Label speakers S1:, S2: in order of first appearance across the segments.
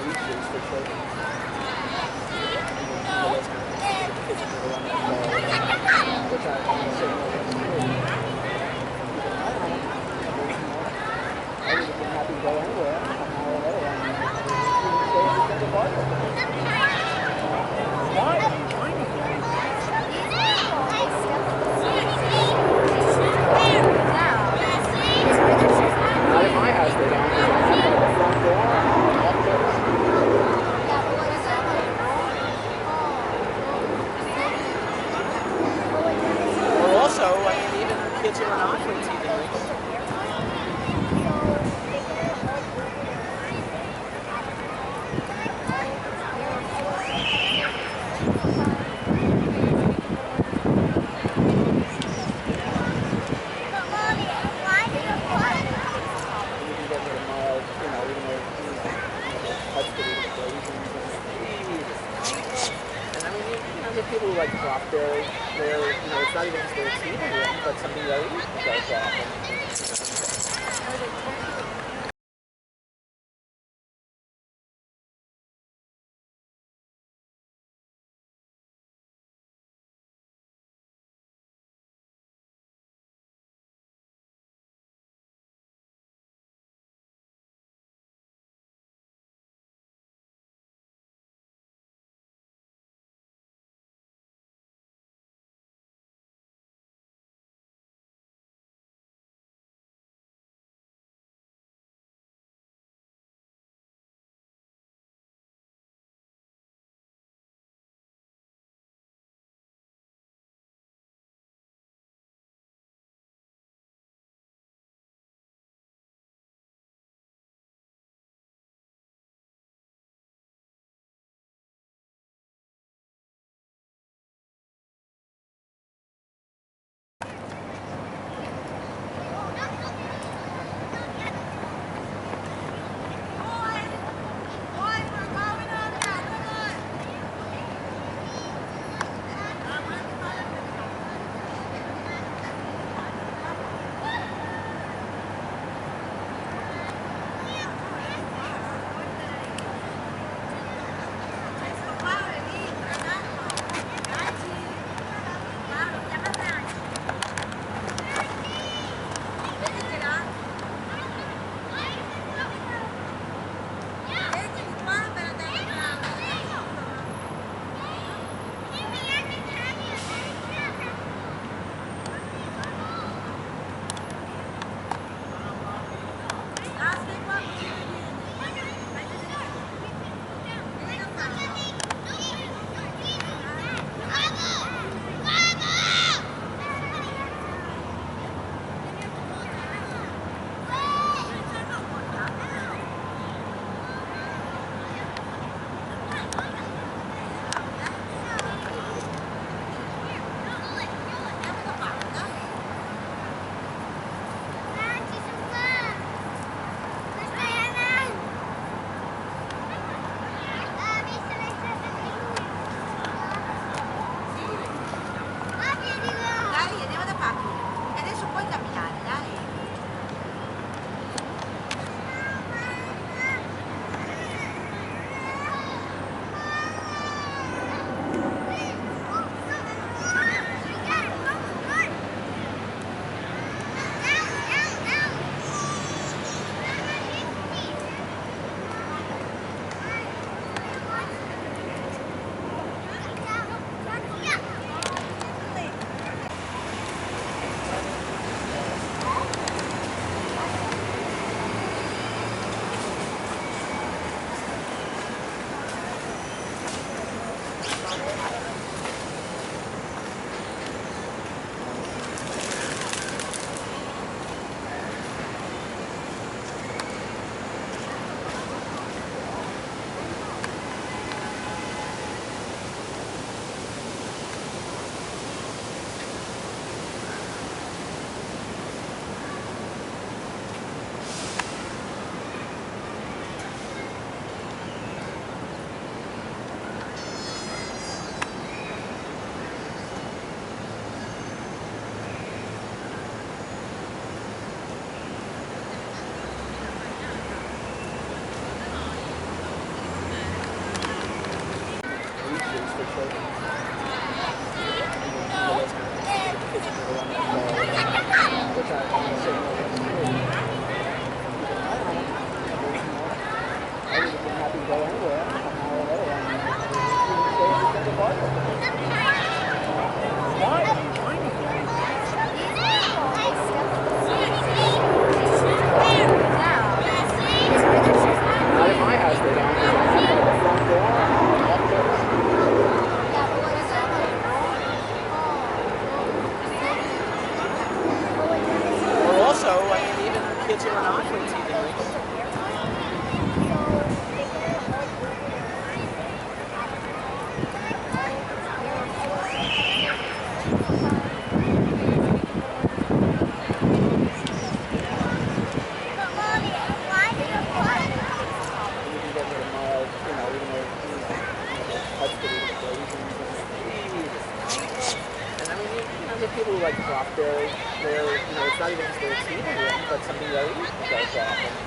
S1: beaches for children. Which I'm sitting over at school. I would have been happy to go anywhere, somehow or another. I mean, not at my house, they don't. The front door, or also, I mean, even kids who are not from TV. People who like drop it's not even just their TV room, but something that goes off. off their it's not even just their teeth room, but something they're eating goes off.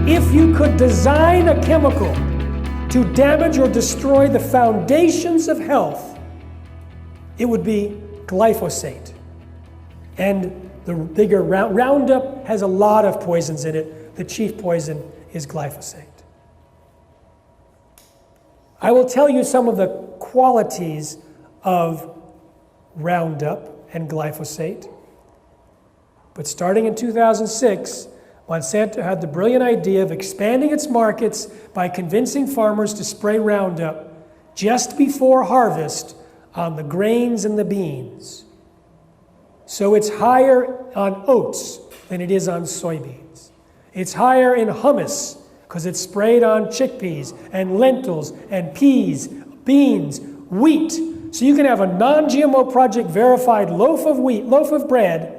S2: If you could design a chemical to damage or destroy the foundations of health, it would be glyphosate. And the bigger Roundup has a lot of poisons in it. The chief poison is glyphosate. I will tell you some of the qualities of Roundup and glyphosate. But starting in 2006, Monsanto had the brilliant idea of expanding its markets by convincing farmers to spray Roundup just before harvest on the grains and the beans. So it's higher on oats than it is on soybeans. It's higher in hummus because it's sprayed on chickpeas and lentils and peas, beans, wheat. So you can have a non-GMO project verified loaf of bread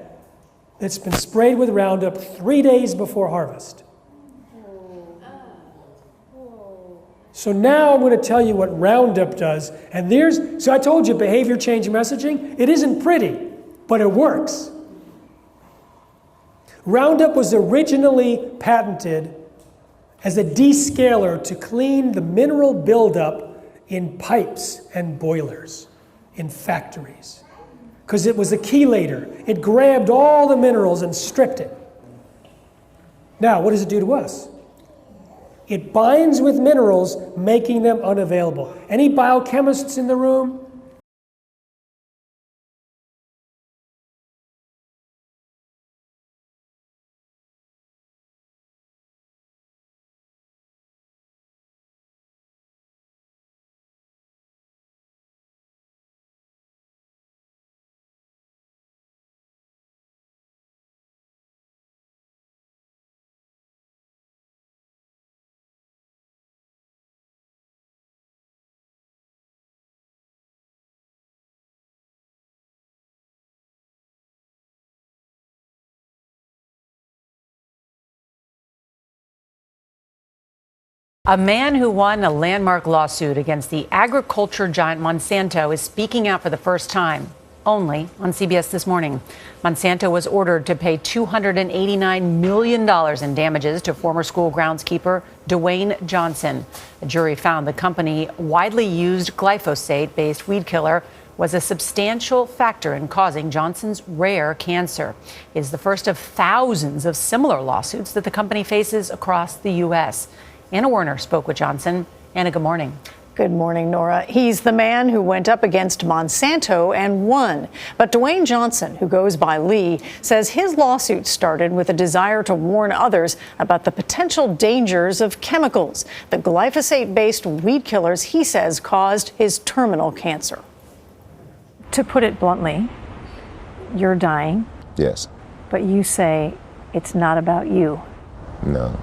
S2: that's been sprayed with Roundup 3 days before harvest. So now I'm going to tell you what Roundup does. And so I told you behavior change messaging. It isn't pretty, but it works. Roundup was originally patented as a descaler to clean the mineral buildup in pipes and boilers in factories. because it was a chelator. It grabbed all the minerals and stripped it. Now, what does it do to us? It binds with minerals, making them unavailable. Any biochemists in the room?
S3: A man who won a landmark lawsuit against the agriculture giant Monsanto is speaking out for the first time, only on CBS This Morning. Monsanto was ordered to pay $289 million in damages to former school groundskeeper Dwayne Johnson. The jury found the company widely used glyphosate-based weed killer was a substantial factor in causing Johnson's rare cancer. It is the first of thousands of similar lawsuits that the company faces across the U.S. Anna Werner spoke with Johnson. Anna, good morning.
S4: Good morning, Nora. He's the man who went up against Monsanto and won. But Dwayne Johnson, who goes by Lee, says his lawsuit started with a desire to warn others about the potential dangers of chemicals. The glyphosate-based weed killers, he says, caused his terminal cancer. To put it bluntly, you're dying.
S5: Yes.
S4: But you say it's not about you.
S5: No.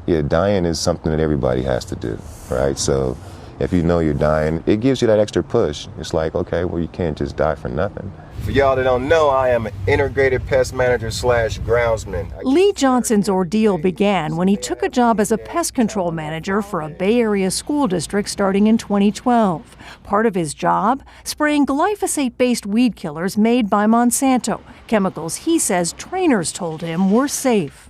S5: Yeah, dying is something that everybody has to do, right? So if you know you're dying, it gives you that extra push. It's like, okay, well, you can't just die for nothing.
S6: For y'all that don't know, I am an integrated pest manager / groundsman.
S4: Lee Johnson's ordeal began when he took a job as a pest control manager for a Bay Area school district starting in 2012. Part of his job, spraying glyphosate-based weed killers made by Monsanto, chemicals he says trainers told him were safe.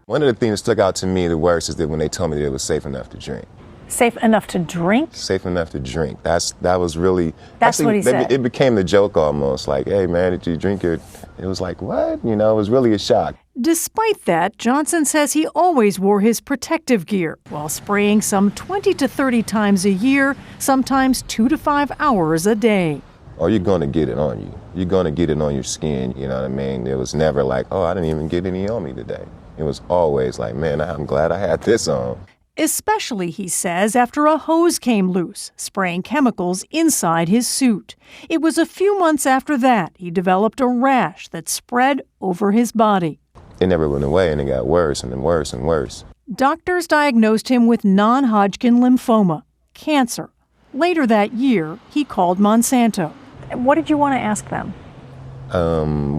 S5: One of the things that stuck out to me the worst is that when they told me that it was safe enough to drink.
S4: Safe enough to drink?
S5: Safe enough to drink. That was really...
S4: That's what he said.
S5: It became the joke almost, like, hey, man, did you drink it? It was like, what? You know, it was really a shock.
S4: Despite that, Johnson says he always wore his protective gear while spraying some 20 to 30 times a year, sometimes 2 to 5 hours a day.
S5: Or you're going to get it on you. You're going to get it on your skin, you know what I mean? It was never like, oh, I didn't even get any on me today. It was always like, man, I'm glad I had this on.
S4: Especially, he says, after a hose came loose, spraying chemicals inside his suit. It was a few months after that he developed a rash that spread over his body.
S5: It never went away, and it got worse and then worse and worse.
S4: Doctors diagnosed him with non-Hodgkin lymphoma, cancer. Later that year, he called Monsanto. What did you want to ask them?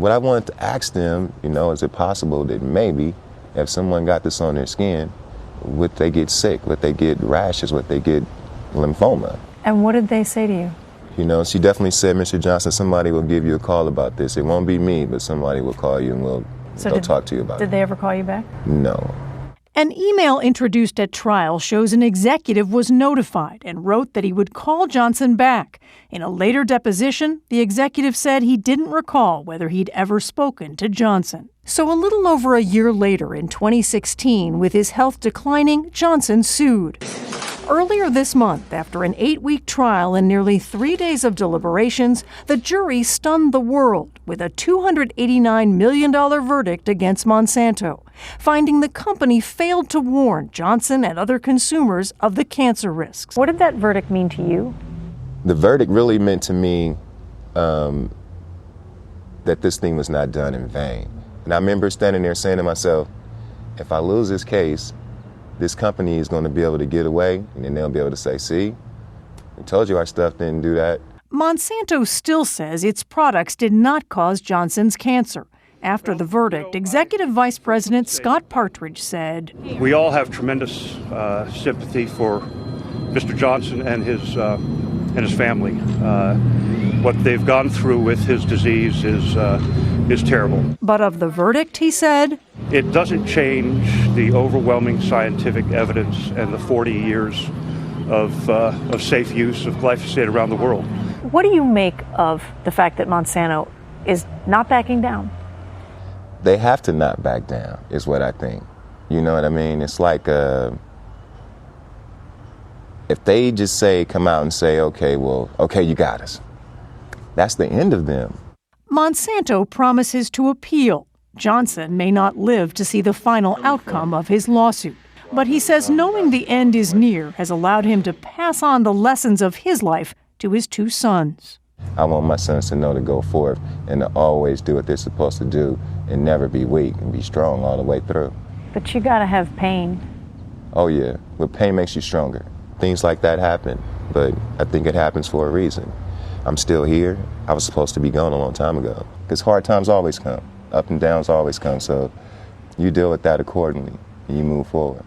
S5: What I wanted to ask them, you know, is it possible that maybe if someone got this on their skin, would they get sick? Would they get rashes? Would they get lymphoma?
S4: And what did they say to you?
S5: You know, she definitely said, Mr. Johnson, somebody will give you a call about this. It won't be me, but somebody will call you and they'll talk to you about it.
S4: Did they ever call you back?
S5: No.
S4: An email introduced at trial shows an executive was notified and wrote that he would call Johnson back. In a later deposition, the executive said he didn't recall whether he'd ever spoken to Johnson. So a little over a year later, in 2016, with his health declining, Johnson sued. Earlier this month, after an 8-week trial and nearly 3 days of deliberations, the jury stunned the world with a $289 million verdict against Monsanto, finding the company failed to warn Johnson and other consumers of the cancer risks. What did that verdict mean to you?
S5: The verdict really meant to me that this thing was not done in vain. And I remember standing there saying to myself, if I lose this case, this company is going to be able to get away, and then they'll be able to say, see, we told you our stuff didn't do that.
S4: Monsanto still says its products did not cause Johnson's cancer. After the verdict, Executive Vice President Scott Partridge said,
S7: we all have tremendous sympathy for Mr. Johnson and his family. What they've gone through with his disease is terrible.
S4: But of the verdict, he said,
S7: it doesn't change the overwhelming scientific evidence and the 40 years of safe use of glyphosate around the world.
S4: What do you make of the fact that Monsanto is not backing down?
S5: They have to not back down, is what I think. You know what I mean? It's like if they just come out and say, okay, you got us. That's the end of them.
S4: Monsanto promises to appeal. Johnson may not live to see the final outcome of his lawsuit. But he says knowing the end is near has allowed him to pass on the lessons of his life to his 2 sons.
S5: I want my sons to know to go forth and to always do what they're supposed to do and never be weak and be strong all the way through.
S4: But you gotta have pain.
S5: Oh yeah, but pain makes you stronger. Things like that happen, but I think it happens for a reason. I'm still here. I was supposed to be gone a long time ago. Because hard times always come. Up and downs always come. So you deal with that accordingly and you move forward.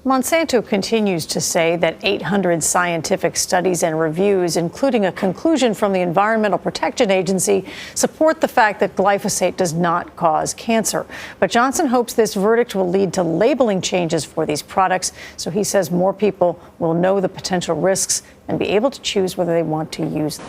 S4: Monsanto continues to say that 800 scientific studies and reviews, including a conclusion from the Environmental Protection Agency, support the fact that glyphosate does not cause cancer. But Johnson hopes this verdict will lead to labeling changes for these products, so he says more people will know the potential risks and be able to choose whether they want to use them.